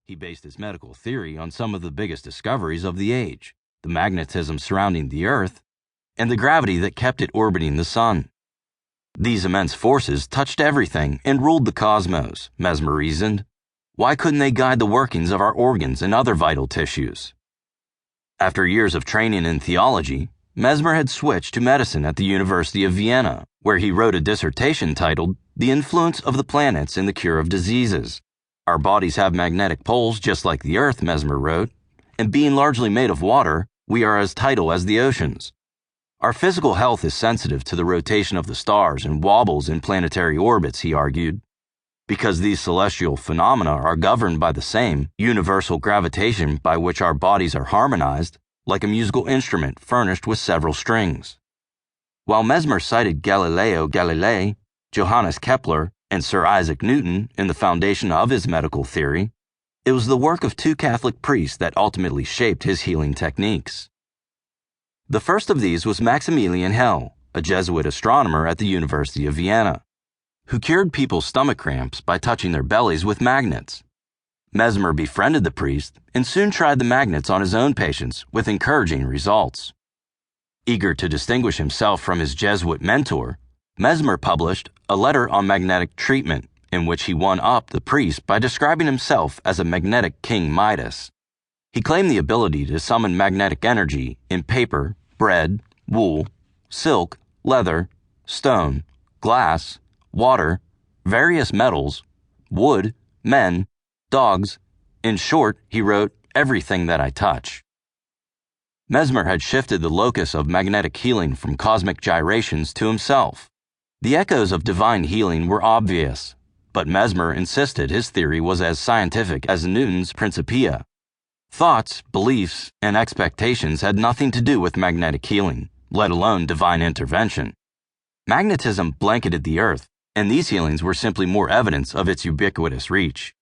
He based his medical theory on some of the biggest discoveries of the age, the magnetism surrounding the Earth, and the gravity that kept it orbiting the Sun. These immense forces touched everything and ruled the cosmos, Mesmer reasoned. Why couldn't they guide the workings of our organs and other vital tissues? After years of training in theology, Mesmer had switched to medicine at the University of Vienna, where he wrote a dissertation titled The Influence of the Planets in the Cure of Diseases. Our bodies have magnetic poles just like the Earth, Mesmer wrote, and being largely made of water, we are as tidal as the oceans. Our physical health is sensitive to the rotation of the stars and wobbles in planetary orbits, he argued. Because these celestial phenomena are governed by the same universal gravitation by which our bodies are harmonized, like a musical instrument furnished with several strings. While Mesmer cited Galileo Galilei, Johannes Kepler, and Sir Isaac Newton in the foundation of his medical theory, it was the work of two Catholic priests that ultimately shaped his healing techniques. The first of these was Maximilian Hell, a Jesuit astronomer at the University of Vienna, who cured people's stomach cramps by touching their bellies with magnets. Mesmer befriended the priest and soon tried the magnets on his own patients with encouraging results. Eager to distinguish himself from his Jesuit mentor, Mesmer published A Letter on Magnetic Treatment, in which he one-upped the priest by describing himself as a magnetic King Midas. He claimed the ability to summon magnetic energy in paper, bread, wool, silk, leather, stone, glass, water, various metals, wood, men, dogs. In short, he wrote, everything that I touch. Mesmer had shifted the locus of magnetic healing from cosmic gyrations to himself. The echoes of divine healing were obvious, but Mesmer insisted his theory was as scientific as Newton's Principia. Thoughts, beliefs, and expectations had nothing to do with magnetic healing, let alone divine intervention. Magnetism blanketed the Earth, and these healings were simply more evidence of its ubiquitous reach.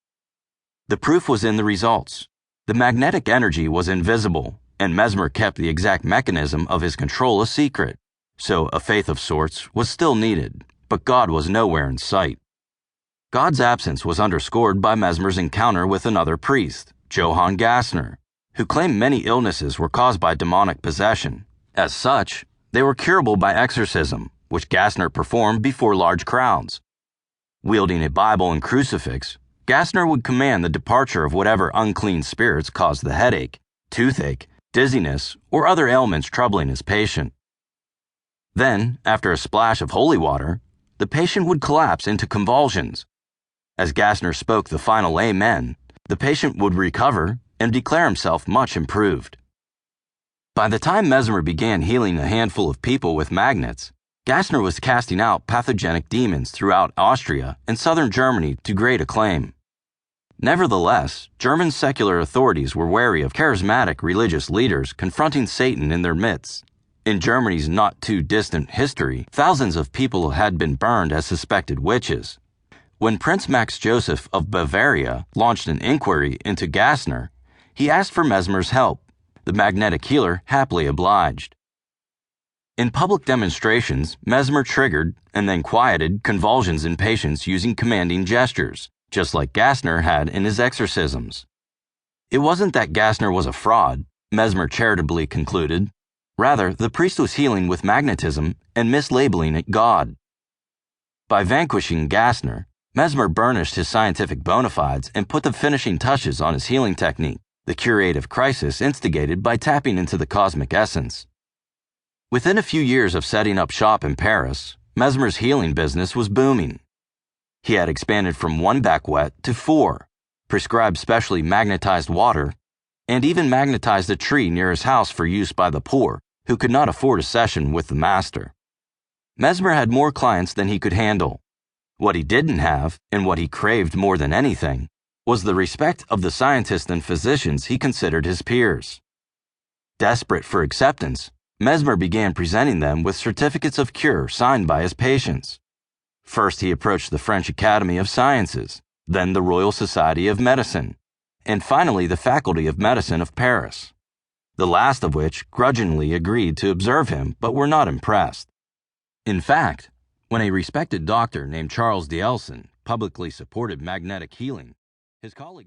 The proof was in the results. The magnetic energy was invisible, and Mesmer kept the exact mechanism of his control a secret. So a faith of sorts was still needed, but God was nowhere in sight. God's absence was underscored by Mesmer's encounter with another priest, Johann Gassner, who claimed many illnesses were caused by demonic possession. As such, they were curable by exorcism, which Gassner performed before large crowds. Wielding a Bible and crucifix, Gassner would command the departure of whatever unclean spirits caused the headache, toothache, dizziness, or other ailments troubling his patient. Then, after a splash of holy water, the patient would collapse into convulsions. As Gassner spoke the final Amen, the patient would recover and declare himself much improved. By the time Mesmer began healing a handful of people with magnets, Gassner was casting out pathogenic demons throughout Austria and southern Germany to great acclaim. Nevertheless, German secular authorities were wary of charismatic religious leaders confronting Satan in their midst. In Germany's not-too-distant history, thousands of people had been burned as suspected witches. When Prince Max Joseph of Bavaria launched an inquiry into Gassner, he asked for Mesmer's help. The magnetic healer happily obliged. In public demonstrations, Mesmer triggered and then quieted convulsions in patients using commanding gestures, just like Gassner had in his exorcisms. It wasn't that Gassner was a fraud, Mesmer charitably concluded. Rather, the priest was healing with magnetism and mislabeling it God. By vanquishing Gassner, Mesmer burnished his scientific bona fides and put the finishing touches on his healing technique, the curative crisis instigated by tapping into the cosmic essence. Within a few years of setting up shop in Paris, Mesmer's healing business was booming. He had expanded from 1 backwet to 4, prescribed specially magnetized water, and even magnetized a tree near his house for use by the poor, who could not afford a session with the master. Mesmer had more clients than he could handle. What he didn't have, and what he craved more than anything, was the respect of the scientists and physicians he considered his peers. Desperate for acceptance, Mesmer began presenting them with certificates of cure signed by his patients. First he approached the French Academy of Sciences, then the Royal Society of Medicine, and finally the Faculty of Medicine of Paris, the last of which grudgingly agreed to observe him but were not impressed. In fact, when a respected doctor named Charles D'Elson publicly supported magnetic healing, his colleagues